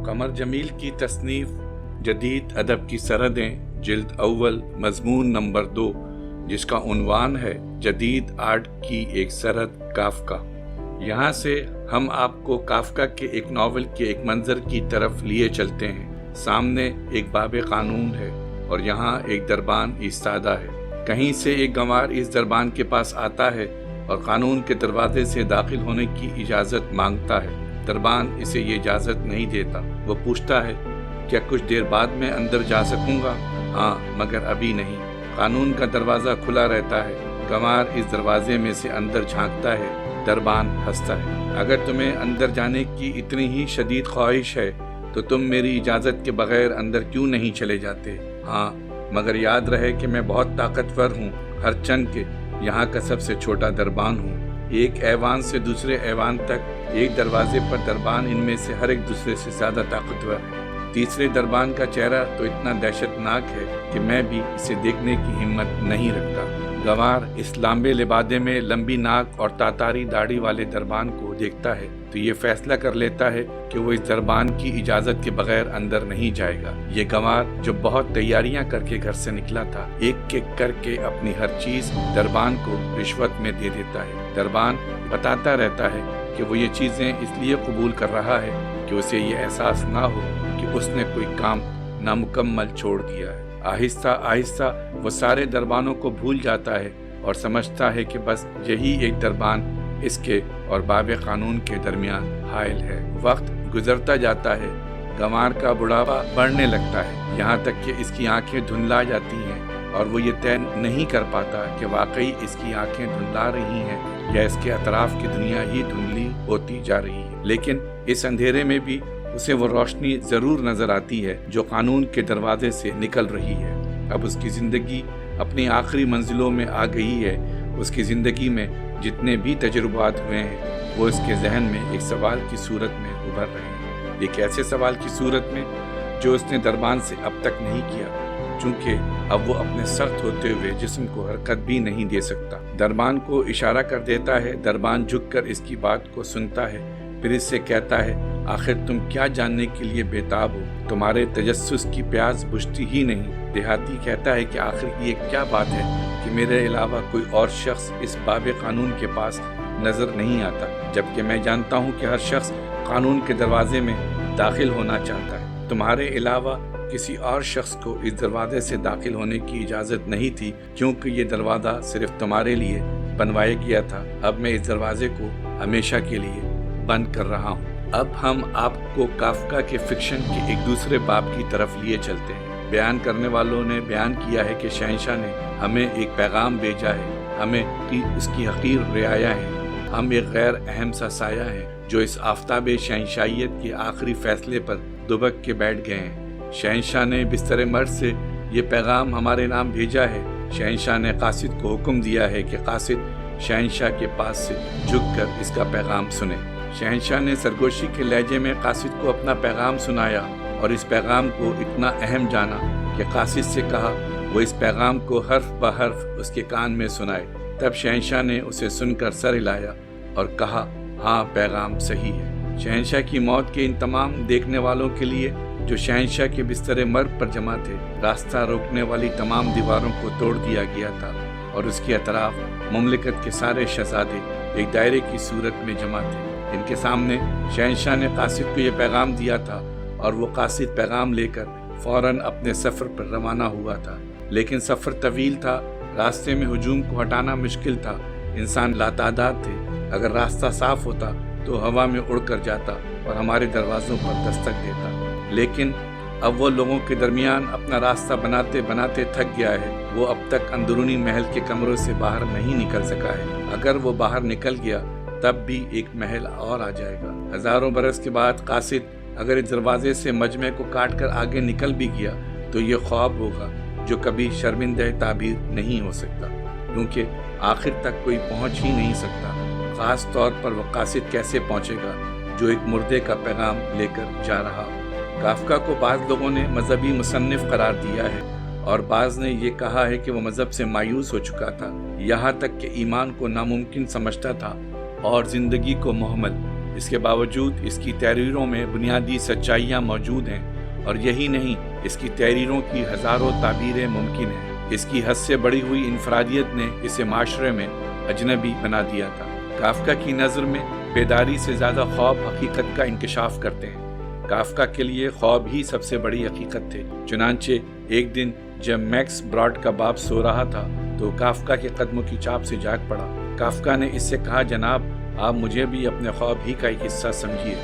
قمر جمیل کی تصنیف جدید ادب کی سرحدیں جلد اول مضمون نمبر 2 جس کا عنوان ہے جدید آرٹ کی ایک سرحد کافکا۔ یہاں سے ہم آپ کو کافکا کے ایک ناول کے ایک منظر کی طرف لیے چلتے ہیں۔ سامنے ایک باب قانون ہے اور یہاں ایک دربان ایستادہ ہے۔ کہیں سے ایک گنوار اس دربان کے پاس آتا ہے اور قانون کے دروازے سے داخل ہونے کی اجازت مانگتا ہے۔ دربان اسے یہ اجازت نہیں دیتا۔ وہ پوچھتا ہے کیا کچھ دیر بعد میں اندر جا سکوں گا؟ ہاں، مگر ابھی نہیں۔ قانون کا دروازہ کھلا رہتا ہے۔ گنوار اس دروازے میں سے اندر جھانکتا ہے۔ دربان ہنستا ہے۔ اگر تمہیں اندر جانے کی اتنی ہی شدید خواہش ہے تو تم میری اجازت کے بغیر اندر کیوں نہیں چلے جاتے؟ ہاں، مگر یاد رہے کہ میں بہت طاقتور ہوں، ہر چند کے یہاں کا سب سے چھوٹا دربان ہوں۔ ایک ایوان سے دوسرے ایوان تک ایک دروازے پر دربان ان میں سے ہر ایک دوسرے سے زیادہ طاقتور ہے۔ تیسرے دربان کا چہرہ تو اتنا دہشت ناک ہے کہ میں بھی اسے دیکھنے کی ہمت نہیں رکھتا۔ گنوار اس لامبے لبادے میں لمبی ناک اور تاتاری داڑھی والے دربان کو دیکھتا ہے تو یہ فیصلہ کر لیتا ہے کہ وہ اس دربان کی اجازت کے بغیر اندر نہیں جائے گا۔ یہ گنوار جو بہت تیاریاں کر کے گھر سے نکلا تھا، ایک ایک کر کے اپنی ہر چیز دربان کو رشوت میں دے دیتا ہے۔ دربان بتاتا رہتا ہے کہ وہ یہ چیزیں اس لیے قبول کر رہا ہے کہ اسے یہ احساس نہ ہو کہ اس نے کوئی کام نامکمل چھوڑ دیا ہے۔ آہستہ آہستہ وہ سارے دربانوں کو بھول جاتا ہے اور سمجھتا ہے کہ بس یہی ایک دربان اس کے اور باب قانون کے درمیان حائل ہے۔ وقت گزرتا جاتا ہے۔ گنوار کا بڑھاپا بڑھنے لگتا ہے، یہاں تک کہ اس کی آنکھیں دھندلا جاتی ہیں اور وہ یہ طے نہیں کر پاتا کہ واقعی اس کی آنکھیں دھندلا رہی ہیں یا اس کے اطراف کی دنیا ہی دھندلی ہوتی جا رہی ہے۔ لیکن اس اندھیرے میں بھی اسے وہ روشنی ضرور نظر آتی ہے جو قانون کے دروازے سے نکل رہی ہے۔ اب اس کی زندگی اپنی آخری منزلوں میں آ گئی ہے۔ اس کی زندگی میں جتنے بھی تجربات ہوئے ہیں وہ اس کے ذہن میں ایک سوال کی صورت میں ابھر رہے ہیں۔ ایک ایسے سوال کی صورت میں جو اس نے دربان سے اب تک نہیں کیا، چونکہ اب وہ اپنے سخت ہوتے ہوئے جسم کو حرکت بھی نہیں دے سکتا۔ دربان کو اشارہ کر دیتا ہے۔ دربان جھک کر اس کی بات کو سنتا ہے، پھر اس سے کہتا ہے آخر تم کیا جاننے کے لیے بےتاب ہو؟ تمہارے تجسس کی پیاس بجھتی ہی نہیں۔ دیہاتی کہتا ہے کہ آخر یہ کیا بات ہے کہ میرے علاوہ کوئی اور شخص اس باب قانون کے پاس نظر نہیں آتا، جبکہ میں جانتا ہوں کہ ہر شخص قانون کے دروازے میں داخل ہونا چاہتا ہے۔ تمہارے علاوہ کسی اور شخص کو اس دروازے سے داخل ہونے کی اجازت نہیں تھی، کیونکہ یہ دروازہ صرف تمہارے لیے بنوایا گیا تھا۔ اب میں اس دروازے کو ہمیشہ کے لیے بند کر رہا ہوں۔ اب ہم آپ کو کافکا کے فکشن کے ایک دوسرے باب کی طرف لیے چلتے ہیں۔ بیان کرنے والوں نے بیان کیا ہے کہ شہنشاہ نے ہمیں ایک پیغام بھیجا ہے، ہمیں اس کی حقیر رعایا ہے، ہم ایک غیر اہم سا سایہ ہیں جو اس آفتاب شہنشاہیت کے آخری فیصلے پر دبک کے بیٹھ گئے ہیں۔ شہنشاہ نے بستر مرد سے یہ پیغام ہمارے نام بھیجا ہے۔ شہنشاہ نے قاصد کو حکم دیا ہے کہ قاصد شہنشاہ کے پاس سے جھک کر اس کا پیغام سنے۔ شہنشاہ نے سرگوشی کے لہجے میں قاصد کو اپنا پیغام سنایا اور اس پیغام کو اتنا اہم جانا کہ قاصد سے کہا وہ اس پیغام کو حرف بہ حرف اس کے کان میں سنائے۔ تب شہنشاہ نے اسے سن کر سر ہلایا اور کہا ہاں، پیغام صحیح ہے۔ شہنشاہ کی موت کے ان تمام دیکھنے والوں کے لیے جو شہنشاہ کے بستر مرگ پر جمع تھے، راستہ روکنے والی تمام دیواروں کو توڑ دیا گیا تھا اور اس کے اطراف مملکت کے سارے شہزادے ایک دائرے کی صورت میں جمع تھے۔ ان کے سامنے شہنشاہ نے قاصد کو یہ پیغام دیا تھا اور وہ قاصد پیغام لے کر فوراً اپنے سفر پر روانہ ہوا تھا۔ لیکن سفر طویل تھا، راستے میں ہجوم کو ہٹانا مشکل تھا، انسان لاتعداد تھے۔ اگر راستہ صاف ہوتا تو ہوا میں اڑ کر جاتا اور ہمارے دروازوں پر دستک دیتا، لیکن اب وہ لوگوں کے درمیان اپنا راستہ بناتے بناتے تھک گیا ہے۔ وہ اب تک اندرونی محل کے کمروں سے باہر نہیں نکل سکا ہے۔ اگر وہ باہر نکل گیا تب بھی ایک محل اور آ جائے گا۔ ہزاروں برس کے بعد قاصد اگر اس دروازے سے مجمع کو کاٹ کر آگے نکل بھی گیا تو یہ خواب ہوگا جو کبھی شرمندہ تعبیر نہیں ہو سکتا، کیونکہ آخر تک کوئی پہنچ ہی نہیں سکتا۔ خاص طور پر وہ قاصد کیسے پہنچے گا جو ایک مردے کا پیغام لے کر جا رہا ہو۔ کافکا کو بعض لوگوں نے مذہبی مصنف قرار دیا ہے اور بعض نے یہ کہا ہے کہ وہ مذہب سے مایوس ہو چکا تھا، یہاں تک کہ ایمان کو ناممکن سمجھتا تھا اور زندگی کو محمل اس کے باوجود اس کی تحریروں میں بنیادی سچائیاں موجود ہیں، اور یہی نہیں، اس کی تحریروں کی ہزاروں تعبیریں ممکن ہیں۔ اس کی حد سے بڑھی ہوئی انفرادیت نے اسے معاشرے میں اجنبی بنا دیا تھا۔ کافکا کی نظر میں بیداری سے زیادہ خواب حقیقت کا انکشاف کرتے ہیں۔ کافکا کے لیے خواب ہی سب سے بڑی حقیقت تھے۔ چنانچہ ایک دن جب میکس براڈ کا باپ سو رہا تھا تو کافکا کے قدموں کی چاپ سے جاگ پڑا۔ کافکا نے اس سے کہا، جناب، آپ مجھے بھی اپنے خواب ہی کا ایک حصہ سمجھیے۔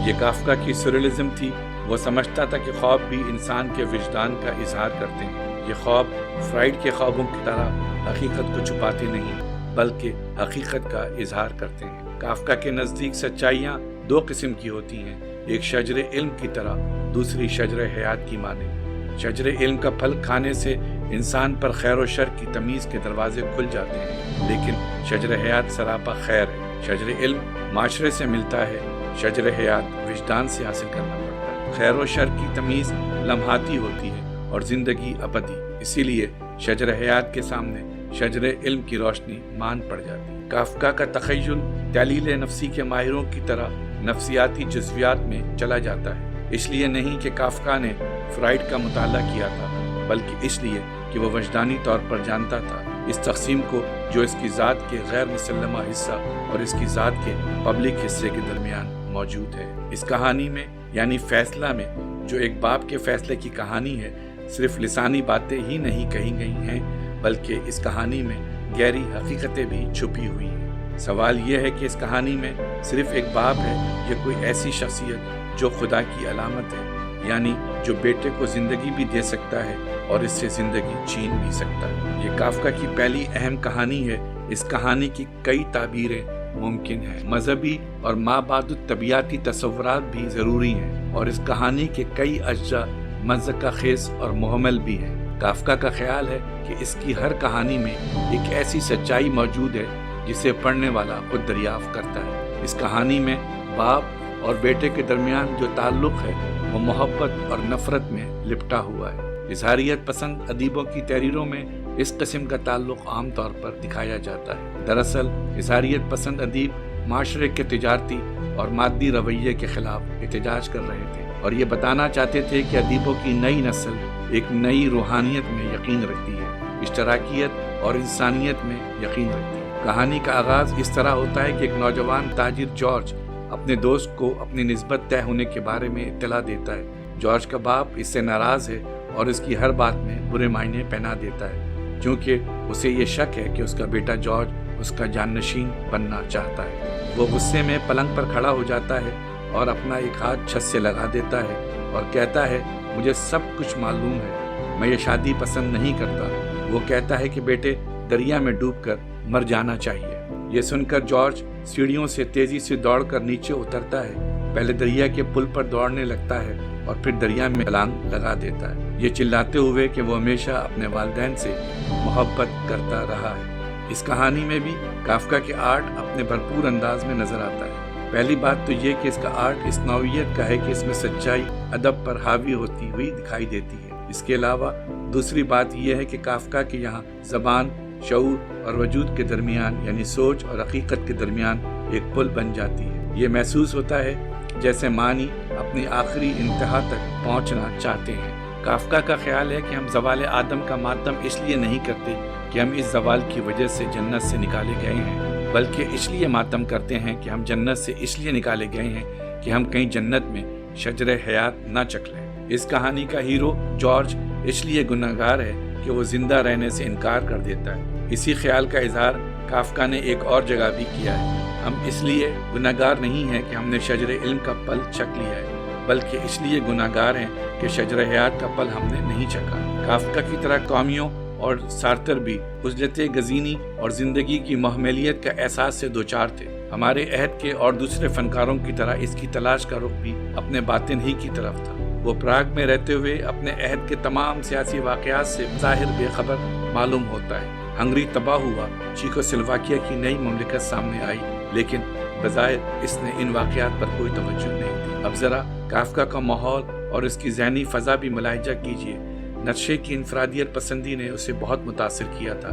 یہ کافکا کی سورریلزم تھی۔ وہ سمجھتا تھا کہ خواب بھی انسان کے وجدان کا اظہار کرتے ہیں۔ یہ خواب فرائیڈ کے خوابوں کی طرح حقیقت کو چھپاتے نہیں، بلکہ حقیقت کا اظہار کرتے ہیں۔ کافکا کے نزدیک سچائیاں دو قسم کی ہوتی ہیں، ایک شجر علم کی طرح، دوسری شجر حیات کی مانند۔ شجر علم کا پھل کھانے سے انسان پر خیر و شر کی تمیز کے دروازے کھل جاتے ہیں، لیکن شجر حیات سراپا خیر ہے۔ شجر علم معاشرے سے ملتا ہے، شجر حیات وجدان سے حاصل کرنا پڑتا ہے۔ خیر و شر کی تمیز لمحاتی ہوتی ہے اور زندگی ابدی، اسی لیے شجر حیات کے سامنے شجر علم کی روشنی مان پڑ جاتی ہے۔ کافکا کا تخیل تحلیل نفسی کے ماہروں کی طرح نفسیاتی جزویات میں چلا جاتا ہے، اس لیے نہیں کہ کافکا نے فرائیڈ کا مطالعہ کیا تھا، بلکہ اس لیے کہ وہ وجدانی طور پر جانتا تھا اس تقسیم کو جو اس کی ذات کے غیر مسلمہ حصہ اور اس کی ذات کے پبلک حصے کے درمیان موجود ہے۔ اس کہانی میں یعنی فیصلہ میں، جو ایک باپ کے فیصلے کی کہانی ہے، صرف لسانی باتیں ہی نہیں کہی گئی ہیں، بلکہ اس کہانی میں گہری حقیقتیں بھی چھپی ہوئی ہیں۔ سوال یہ ہے کہ اس کہانی میں صرف ایک باپ ہے یا کوئی ایسی شخصیت جو خدا کی علامت ہے، یعنی جو بیٹے کو زندگی بھی دے سکتا ہے اور اس سے زندگی چھین بھی سکتا ہے۔ یہ کافکا کی پہلی اہم کہانی ہے۔ اس کہانی کی کئی تعبیریں ممکن ہیں، مذہبی اور مابعد الطبیعاتی تصورات بھی ضروری ہیں، اور اس کہانی کے کئی اجزاء مضحکہ خیز اور محمل بھی ہیں۔ کافکا کا خیال ہے کہ اس کی ہر کہانی میں ایک ایسی سچائی موجود ہے جسے پڑھنے والا خود دریافت کرتا ہے۔ اس کہانی میں باپ اور بیٹے کے درمیان جو تعلق ہے وہ محبت اور نفرت میں لپٹا ہوا ہے۔ اظہاریت پسند ادیبوں کی تحریروں میں اس قسم کا تعلق عام طور پر دکھایا جاتا ہے۔ دراصل اظہاریت پسند ادیب معاشرے کے تجارتی اور مادی رویے کے خلاف احتجاج کر رہے تھے، اور یہ بتانا چاہتے تھے کہ ادیبوں کی نئی نسل ایک نئی روحانیت میں یقین رکھتی ہے، اشتراکیت اور انسانیت میں یقین رکھتی ہے۔ کہانی کا آغاز اس طرح ہوتا ہے کہ ایک نوجوان تاجر جارج اپنے دوست کو اپنی نسبت طے ہونے کے بارے میں اطلاع دیتا ہے۔ جارج کا باپ اس سے ناراض ہے اور اس کی ہر بات میں برے معنی پہنا دیتا ہے، کیونکہ اسے یہ شک ہے کہ اس کا بیٹا جارج اس کا جانشین بننا چاہتا ہے۔ وہ غصے میں پلنگ پر کھڑا ہو جاتا ہے اور اپنا ایک ہاتھ چھت سے لگا دیتا ہے اور کہتا ہے، مجھے سب کچھ معلوم ہے، میں یہ شادی پسند نہیں کرتا۔ وہ کہتا ہے کہ بیٹے، دریا میں ڈوب کر مر جانا چاہیے۔ یہ سن کر جارج سیڑھیوں سے تیزی سے دوڑ کر نیچے اترتا ہے، پہلے دریا کے پل پر دوڑنے لگتا ہے اور پھر دریا میں چھلانگ لگا دیتا ہے، یہ چلاتے ہوئے کہ وہ ہمیشہ اپنے والدین سے محبت کرتا رہا ہے۔ اس کہانی میں بھی کافکا کے آرٹ اپنے بھرپور انداز میں نظر آتا ہے۔ پہلی بات تو یہ کہ اس کا آرٹ اس نوعیت کا ہے کہ اس میں سچائی ادب پر حاوی ہوتی ہوئی دکھائی دیتی ہے۔ اس کے علاوہ دوسری بات یہ ہے کہ کافکا کے یہاں زبان، شعور اور وجود کے درمیان یعنی سوچ اور حقیقت کے درمیان ایک پل بن جاتی ہے۔ یہ محسوس ہوتا ہے جیسے معنی اپنی آخری انتہا تک پہنچنا چاہتے ہیں۔ کافکا کا خیال ہے کہ ہم زوال آدم کا ماتم اس لیے نہیں کرتے کہ ہم اس زوال کی وجہ سے جنت سے نکالے گئے ہیں، بلکہ اس لیے ماتم کرتے ہیں کہ ہم جنت سے اس لیے نکالے گئے ہیں کہ ہم کہیں جنت میں شجر حیات نہ چکھ لیں۔ اس کہانی کا ہیرو جارج اس لیے گنہگار ہے کہ وہ زندہ رہنے سے انکار کر دیتا ہے۔ اسی خیال کا اظہار کافکا نے ایک اور جگہ بھی کیا ہے۔ ہم اس لیے گنہگار نہیں ہیں کہ ہم نے شجر علم کا پل چکھ لیا ہے، بلکہ اس لیے گنہگار ہیں کہ شجر حیات کا پل ہم نے نہیں چکھا۔ کافکا کی طرح قومیوں اور سارتر بھی عزلت گزینی اور زندگی کی محملیت کا احساس سے دوچار تھے۔ ہمارے عہد کے اور دوسرے فنکاروں کی طرح اس کی تلاش کا رخ بھی اپنے باطن ہی کی طرف تھا۔ وہ پراگ میں رہتے ہوئے اپنے عہد کے تمام سیاسی واقعات سے ظاہر بے خبر معلوم ہوتا ہے۔ ہنگری تباہ ہوا، چیکو سلواکیہ کی نئی مملکت سامنے آئی، لیکن بظاہر اس نے ان واقعات پر کوئی توجہ نہیں دی۔ اب ذرا کافکا کا ماحول اور اس کی ذہنی فضا بھی ملاحظہ کیجیے۔ نیٹشے کی انفرادیت پسندی نے اسے بہت متاثر کیا تھا،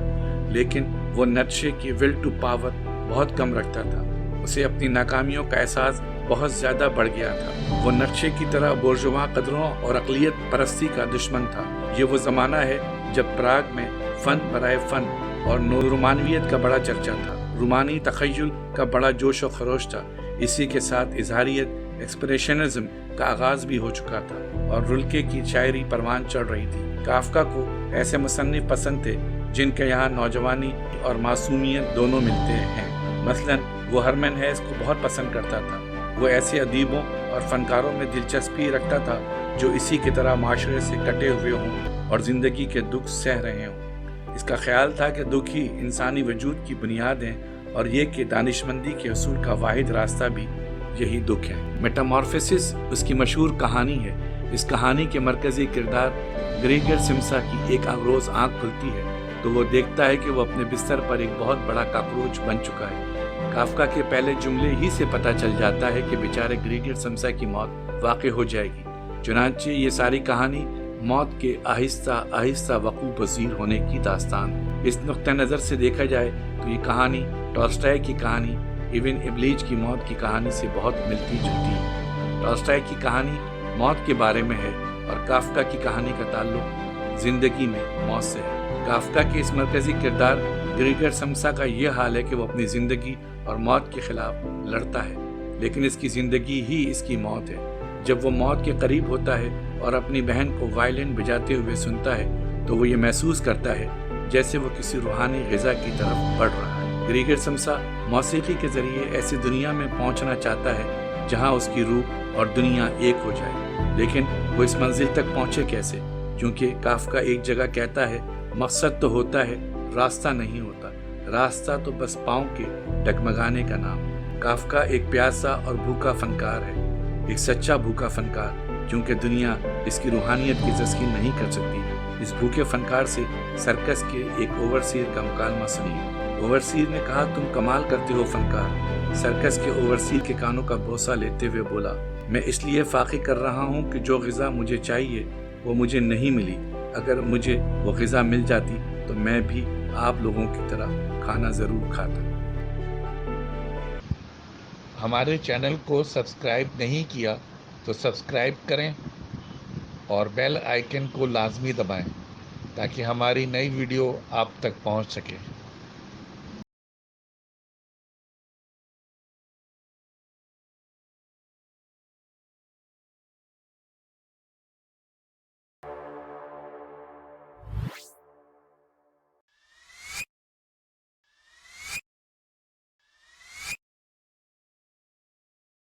لیکن وہ نیٹشے کی ول ٹو پاور بہت کم رکھتا تھا۔ اسے اپنی ناکامیوں کا احساس بہت زیادہ بڑھ گیا تھا۔ وہ نقشے کی طرح بورژوا قدروں اور اقلیت پرستی کا دشمن تھا۔ یہ وہ زمانہ ہے جب پراگ میں فن برائے فن اور رومانویت کا بڑا چرچا تھا۔ رومانی تخیل کا بڑا جوش و خروش تھا۔ اسی کے ساتھ اظہاریت ایکسپریشنزم کا آغاز بھی ہو چکا تھا اور رلکے کی شاعری پروان چڑھ رہی تھی۔ کافکا کو ایسے مصنف پسند تھے جن کے یہاں نوجوانی اور معصومیت دونوں ملتے ہیں۔ مثلاً وہ ہرمن ہیس کو بہت پسند کرتا تھا۔ وہ ایسے ادیبوں اور فنکاروں میں دلچسپی رکھتا تھا جو اسی کی طرح معاشرے سے کٹے ہوئے ہوں اور زندگی کے دکھ سہ رہے ہوں۔ اس کا خیال تھا کہ دکھ ہی انسانی وجود کی بنیاد ہیں اور یہ کہ دانشمندی کے حصول کا واحد راستہ بھی یہی دکھ ہے۔ میٹامورفسس اس کی مشہور کہانی ہے۔ اس کہانی کے مرکزی کردار گریگر سمسا کی ایک روز آنکھ کھلتی ہے تو وہ دیکھتا ہے کہ وہ اپنے بستر پر ایک بہت بڑا کاکروچ بن چکا ہے۔ کافکا کے پہلے جملے ہی سے پتہ چل جاتا ہے کہ بیچارے گریگر سمسا کی موت واقع ہو جائے گی۔ چنانچہ یہ ساری کہانی موت کے آہستہ آہستہ وقوع پذیر ہونے کی داستان۔ اس نقطہ نظر سے دیکھا جائے تو یہ کہانی ٹالسٹائے کی کہانی ایون ابلیج کی موت کی کہانی سے بہت ملتی جلتی ہے۔ ٹالسٹائے کی کہانی موت کے بارے میں ہے اور کافکا کی کہانی کا تعلق زندگی میں موت سے ہے۔ کافکا کے اس مرکزی کردار گریگر سمسا کا یہ حال ہے کہ وہ اپنی زندگی اور موت کے خلاف لڑتا ہے، لیکن اس کی زندگی ہی اس کی موت ہے۔ جب وہ موت کے قریب ہوتا ہے اور اپنی بہن کو وائلن بجاتے ہوئے سنتا ہے تو وہ یہ محسوس کرتا ہے جیسے وہ کسی روحانی غذا کی طرف بڑھ رہا ہے۔ گریگر سمسا موسیقی کے ذریعے ایسی دنیا میں پہنچنا چاہتا ہے جہاں اس کی روح اور دنیا ایک ہو جائے، لیکن وہ اس منزل تک پہنچے کیسے؟ کیونکہ کافکا ایک جگہ کہتا ہے مقصد تو ہوتا ہے، راستہ نہیں ہوتا، راستہ تو بس پاؤں کے ڈگمگانے کا نام۔ کافکا ایک پیاسا اور بھوکا فنکار ہے، ایک سچا بھوکا فنکار، کیونکہ دنیا اس کی روحانیت کی تسکین نہیں کر سکتی۔ اس بھوکے فنکار سے سرکس کے ایک اوورسیر کا مکالمہ سنیے۔ اوورسیر نے کہا، تم کمال کرتے ہو فنکار۔ سرکس کے اوورسیر کے کانوں کا بوسہ لیتے ہوئے بولا، میں اس لیے فاقے کر رہا ہوں کہ جو غذا مجھے چاہیے وہ مجھے نہیں ملی۔ اگر مجھے وہ غذا مل جاتی تو میں بھی آپ لوگوں کی طرح کھانا ضرور کھاتا۔ ہمارے چینل کو سبسکرائب نہیں کیا تو سبسکرائب کریں اور بیل آئیکن کو لازمی دبائیں تاکہ ہماری نئی ویڈیو آپ تک پہنچ سکے۔